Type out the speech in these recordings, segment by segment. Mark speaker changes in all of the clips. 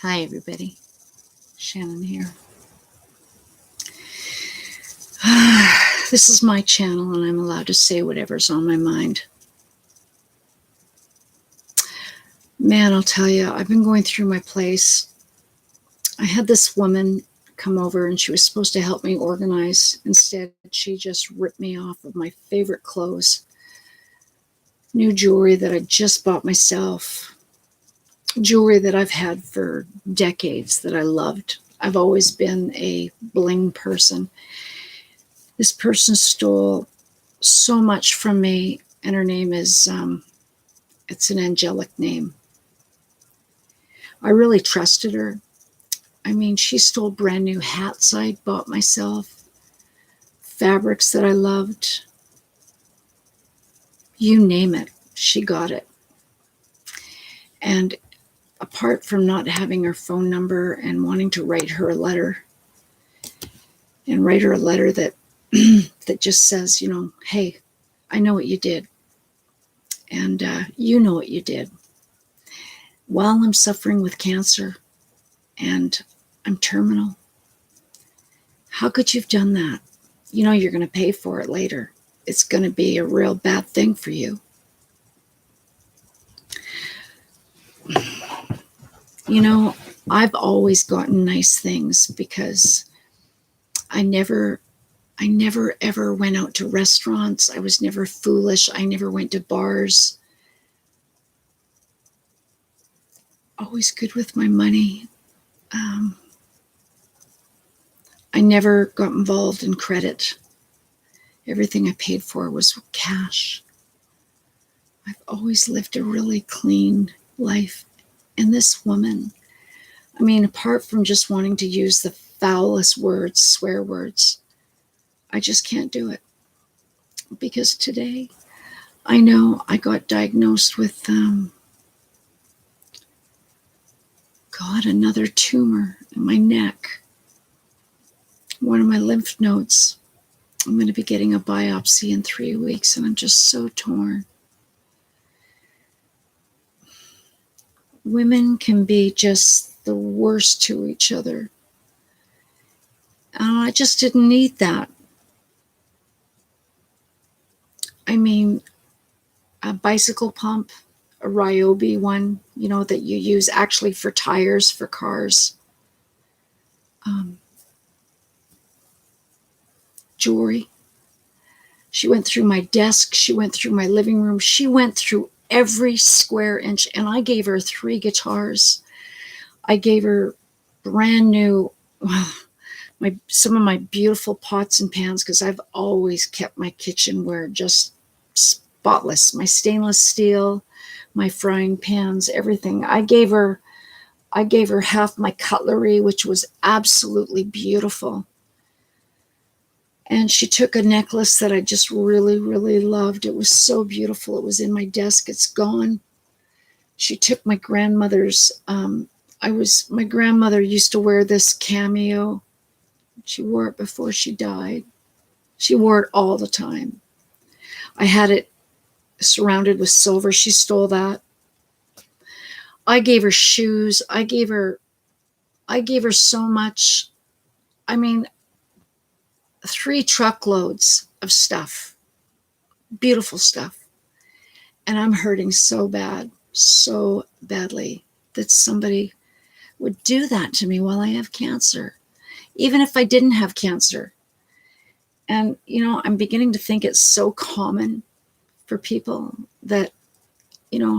Speaker 1: Hi, everybody. Shannon here. This is my channel, and I'm allowed to say whatever's on my mind. Man, I'll tell you, I've been going through my place. I had this woman come over, and she was supposed to help me organize. Instead, she just ripped me off of my favorite clothes, new jewelry that I just bought myself, jewelry that I've had for decades that I loved. I've always been a bling person. This person stole so much from me, and her name is, it's an angelic name. I really trusted her. I mean, she stole brand new hats I bought myself, fabrics that I loved. You name it, she got it. And apart from not having her phone number and wanting to write her a letter, and write her a letter that that just says, hey, I know what you did, and you know what you did. While I'm suffering with cancer and I'm terminal, how could you have done that? You know you're going to pay for it later. It's going to be a real bad thing for you. I've always gotten nice things because I never ever went out to restaurants. I was never foolish. I never went to bars. Always good with my money. I never got involved in credit. Everything I paid for was cash. I've always lived a really clean life. And this woman, I mean, apart from just wanting to use the foulest words, swear words, I just can't do it. Because today, I know I got diagnosed with, another tumor in my neck. One of my lymph nodes. I'm going to be getting a biopsy in 3 weeks, and I'm just so torn. Women can be just the worst to each other. I just didn't need that. I mean, a bicycle pump, a Ryobi one, that you use actually for tires for cars. Jewelry. She went through my desk. She went through my living room. She went through every square inch, and I gave her 3 guitars. I gave her brand new, some of my beautiful pots and pans, because I've always kept my kitchenware just spotless. My stainless steel, my frying pans, everything. I gave her half my cutlery, which was absolutely beautiful. And she took a necklace that I just really, really loved. It was so beautiful. It was in my desk. It's gone. She took my grandmother's, my grandmother used to wear this cameo. She wore it before she died. She wore it all the time. I had it surrounded with silver. She stole that. I gave her shoes. I gave her so much. I mean, 3 truckloads of stuff, beautiful stuff. And I'm hurting so badly that somebody would do that to me while I have cancer, even if I didn't have cancer. And, I'm beginning to think it's so common for people that,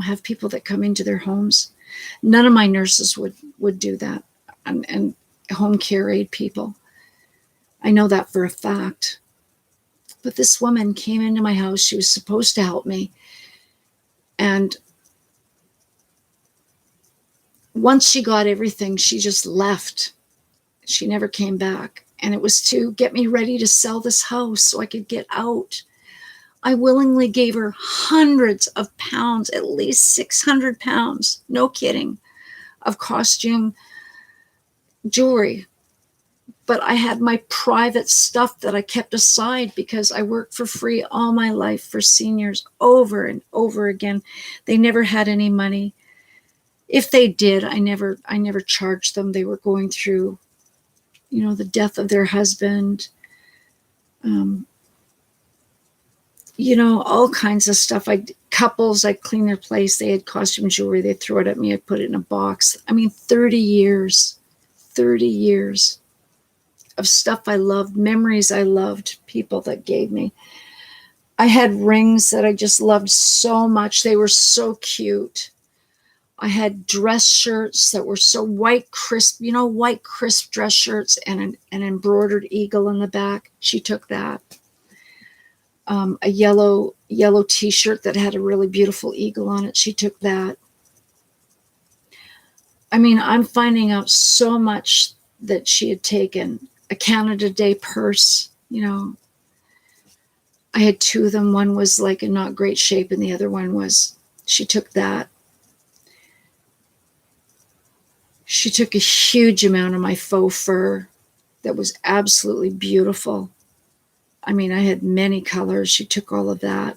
Speaker 1: have people that come into their homes. None of my nurses would do that, and home care aid people. I know that for a fact. But this woman came into my house. She was supposed to help me. And once she got everything, she just left. She never came back. And it was to get me ready to sell this house so I could get out. I willingly gave her hundreds of pounds, at least 600 pounds, no kidding, of costume jewelry. But I had my private stuff that I kept aside because I worked for free all my life for seniors over and over again. They never had any money. If they did, I never charged them. They were going through, the death of their husband, um, all kinds of stuff. Couples, I'd clean their place. They had costume jewelry. They'd throw it at me. I'd put it in a box. 30 years of stuff I loved, memories I loved, people that gave me. I had rings that I just loved so much. They were so cute. I had dress shirts that were so white, crisp, white, crisp dress shirts and an embroidered eagle in the back. She took that. A yellow t-shirt that had a really beautiful eagle on it. She took that. I'm finding out so much that she had taken. A Canada Day purse, I had two of them. One was like in not great shape and the other one was, she took that. She took a huge amount of my faux fur that was absolutely beautiful. I had many colors. She took all of that.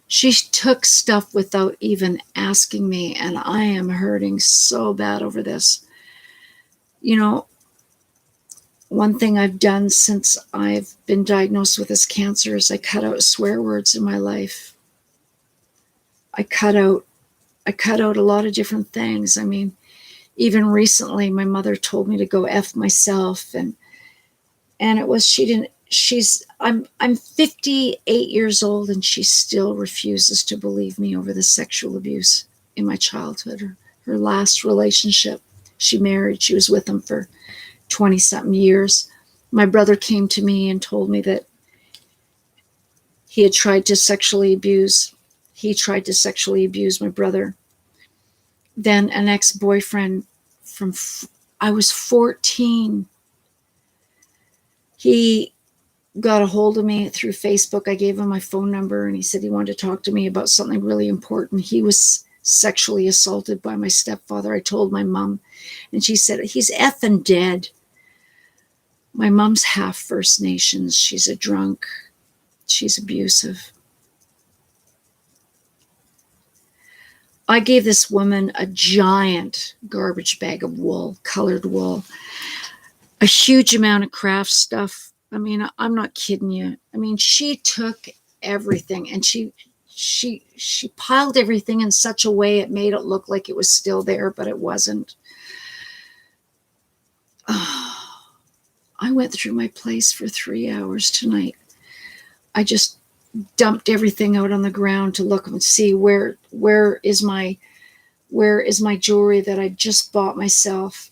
Speaker 1: She took stuff without even asking me, and I am hurting so bad over this. One thing I've done since I've been diagnosed with this cancer is I cut out swear words in my life. I cut out a lot of different things. Even recently, my mother told me to go F myself, and it was, I'm 58 years old and she still refuses to believe me over the sexual abuse in my childhood. Her last relationship, she married, she was with him for 20 something years. My brother came to me and told me that he tried to sexually abuse my brother. Then an ex-boyfriend from, I was 14. He got a hold of me through Facebook. I gave him my phone number and he said he wanted to talk to me about something really important. He was sexually assaulted by my stepfather. I told my mom and she said, he's effing dead. My mom's half First Nations. She's a drunk. She's abusive. I gave this woman a giant garbage bag of wool, colored wool, a huge amount of craft stuff. I'm not kidding you. She took everything and she piled everything in such a way it made it look like it was still there, but it wasn't. I went through my place for 3 hours tonight. I just dumped everything out on the ground to look and see where is my jewelry that I just bought myself,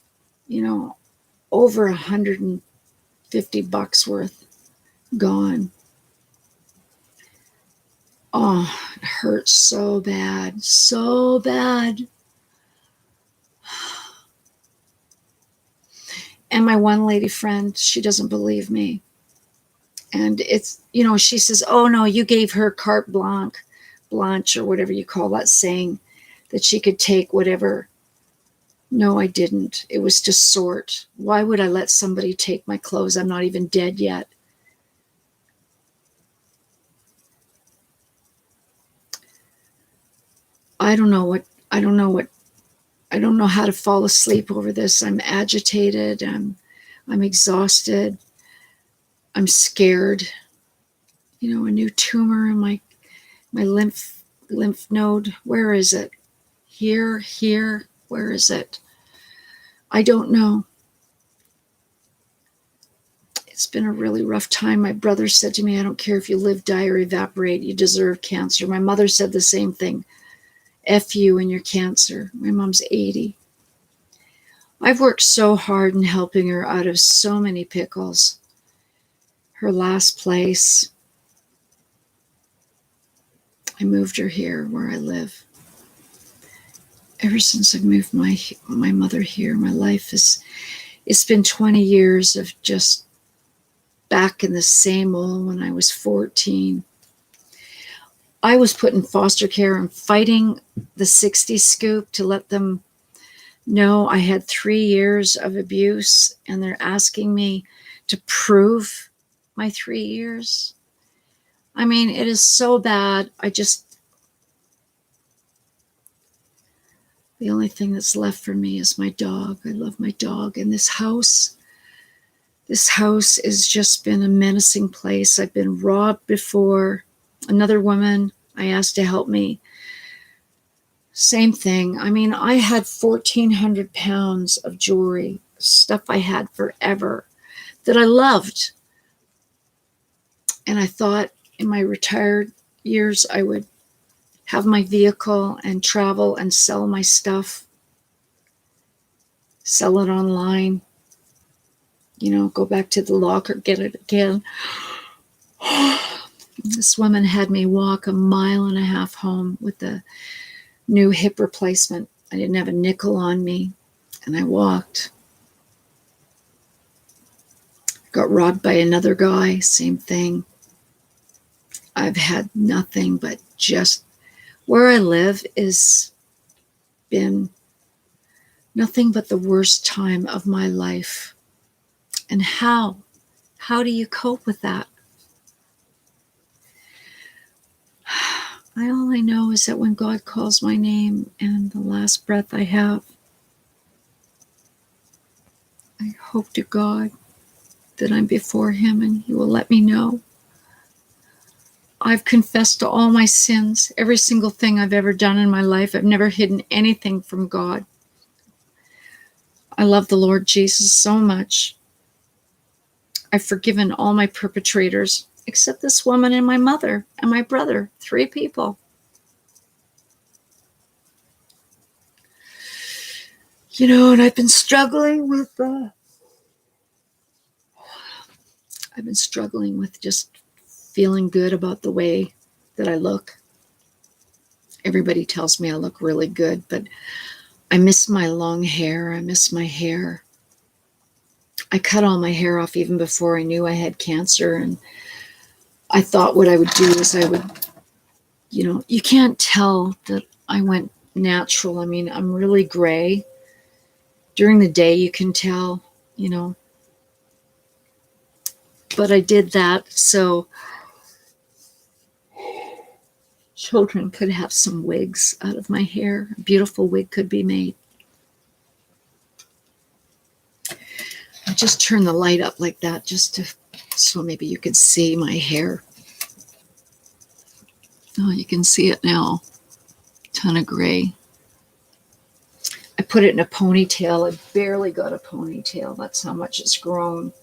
Speaker 1: over $150 worth gone. Oh, it hurts so bad, so bad. And my one lady friend, she doesn't believe me. And it's, she says, oh no, you gave her carte blanche or whatever you call that saying, that she could take whatever. No, I didn't. It was to sort. Why would I let somebody take my clothes? I'm not even dead yet. I don't know how to fall asleep over this. I'm agitated. I'm exhausted. I'm scared. A new tumor in my lymph node. Where is it? Here. Where is it? I don't know. It's been a really rough time. My brother said to me, I don't care if you live, die, or evaporate. You deserve cancer. My mother said the same thing. F you and your cancer. My mom's 80. I've worked so hard in helping her out of so many pickles. Her last place, I moved her here where I live. Ever since I moved my mother here, my life it's been 20 years of just back in the same old when I was 14. I was put in foster care and fighting the 60 scoop to let them know I had 3 years of abuse, and they're asking me to prove my 3 years. It is so bad. The only thing that's left for me is my dog. I love my dog. And this house has just been a menacing place. I've been robbed before. Another woman I asked to help me. Same thing. I mean, I had 1,400 pounds of jewelry, stuff I had forever that I loved. And I thought in my retired years, I would have my vehicle and travel and sell my stuff, sell it online, go back to the locker, get it again. This woman had me walk 1.5 miles home with a new hip replacement. I didn't have a nickel on me, and I walked. Got robbed by another guy, same thing. I've had nothing but just where I live has been nothing but the worst time of my life. And how do you cope with that? All I know is that when God calls my name and the last breath I have, I hope to God that I'm before him and he will let me know. I've confessed to all my sins, every single thing I've ever done in my life. I've never hidden anything from God. I love the Lord Jesus so much. I've forgiven all my perpetrators, except this woman and my mother and my brother, 3 people. And I've been struggling with just feeling good about the way that I look. Everybody tells me I look really good, but I miss my long hair. I miss my hair. I cut all my hair off even before I knew I had cancer, and I thought what I would do is I would, you can't tell that I went natural. I mean, I'm really gray. During the day, you can tell, but I did that so children could have some wigs out of my hair. A beautiful wig could be made. I just turned the light up like that so maybe you could see my hair. Oh, you can see it now. Ton of gray. I put it in a ponytail. I barely got a ponytail. That's how much it's grown.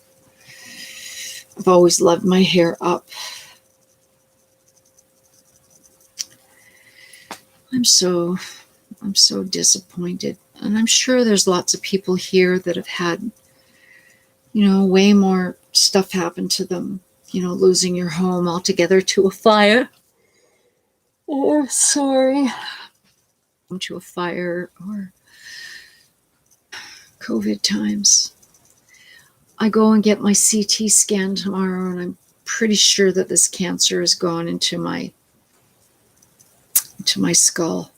Speaker 1: I've always loved my hair up. I'm so disappointed. And I'm sure there's lots of people here that have had, way more stuff happen to them. Losing your home altogether to a fire. Oh, sorry. To a fire or COVID times. I go and get my CT scan tomorrow, and I'm pretty sure that this cancer has gone into my skull.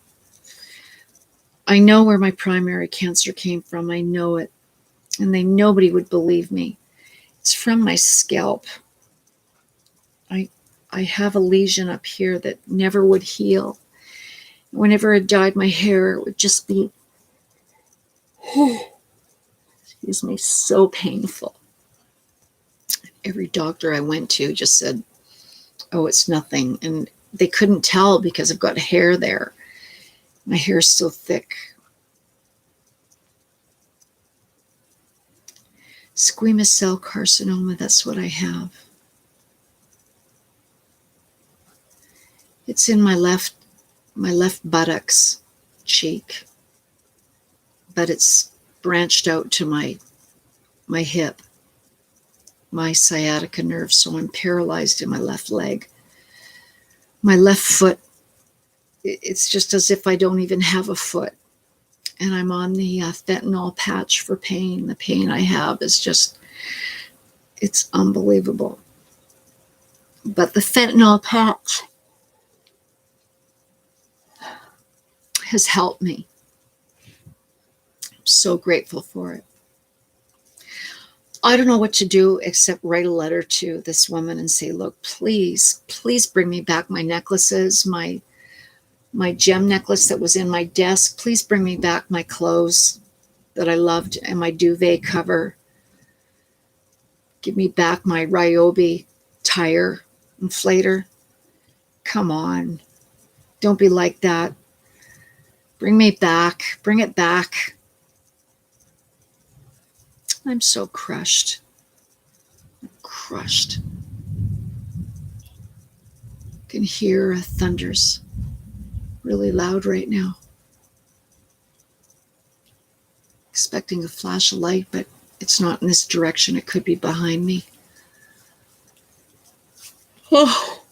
Speaker 1: I know where my primary cancer came from. I know it. And nobody would believe me. It's from my scalp. I have a lesion up here that never would heal. Whenever I dyed my hair, it would just be, excuse me, so painful. Every doctor I went to just said, oh, it's nothing. And they couldn't tell because I've got hair there. My hair is so thick. Squamous cell carcinoma, that's what I have. It's in my left buttocks cheek, but it's branched out to my hip, my sciatica nerve, so I'm paralyzed in my left leg. My left foot, it's just as if I don't even have a foot. And I'm on the fentanyl patch for pain. The pain I have is just, it's unbelievable. But the fentanyl patch has helped me. I'm so grateful for it. I don't know what to do except write a letter to this woman and say, look, please bring me back my necklaces, my my gem necklace that was in my desk. Please bring me back my clothes that I loved and my duvet cover. Give me back my Ryobi tire inflator. Come on. Don't be like that. Bring me back. Bring it back. I'm so crushed. I'm crushed. I can hear thunders really loud right now. Expecting a flash of light, but it's not in this direction. It could be behind me. Oh.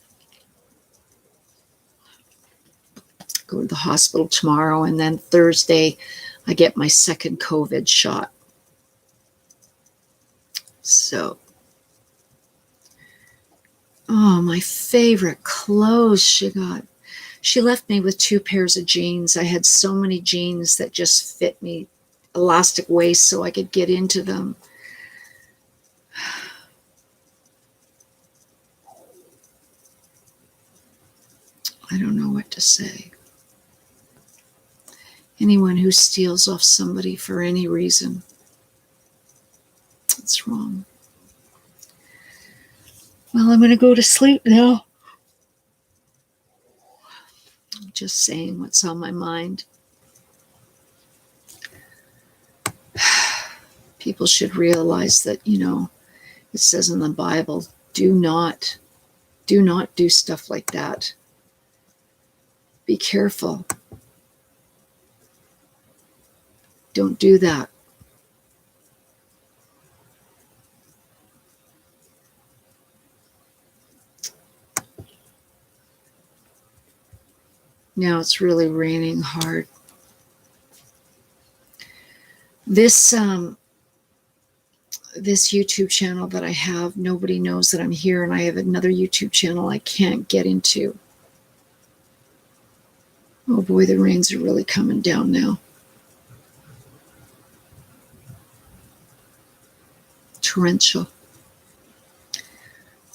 Speaker 1: Go to the hospital tomorrow, and then Thursday I get my second COVID shot. So, oh, my favorite clothes she got. She left me with 2 pairs of jeans. I had so many jeans that just fit me, elastic waist, so I could get into them. I don't know what to say. Anyone who steals off somebody for any reason, it's wrong. Well, I'm going to go to sleep now. I'm just saying what's on my mind. People should realize that, it says in the Bible, do not do stuff like that. Be careful. Don't do that. Now it's really raining hard. This YouTube channel that I have, nobody knows that I'm here, and I have another YouTube channel I can't get into. Oh boy, the rains are really coming down now. Torrential.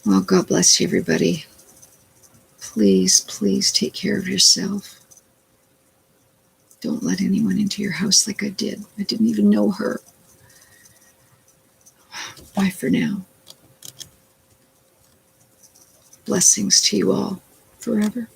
Speaker 1: Well, God bless you, everybody. Please, please take care of yourself. Don't let anyone into your house like I did. I didn't even know her. Bye for now. Blessings to you all forever.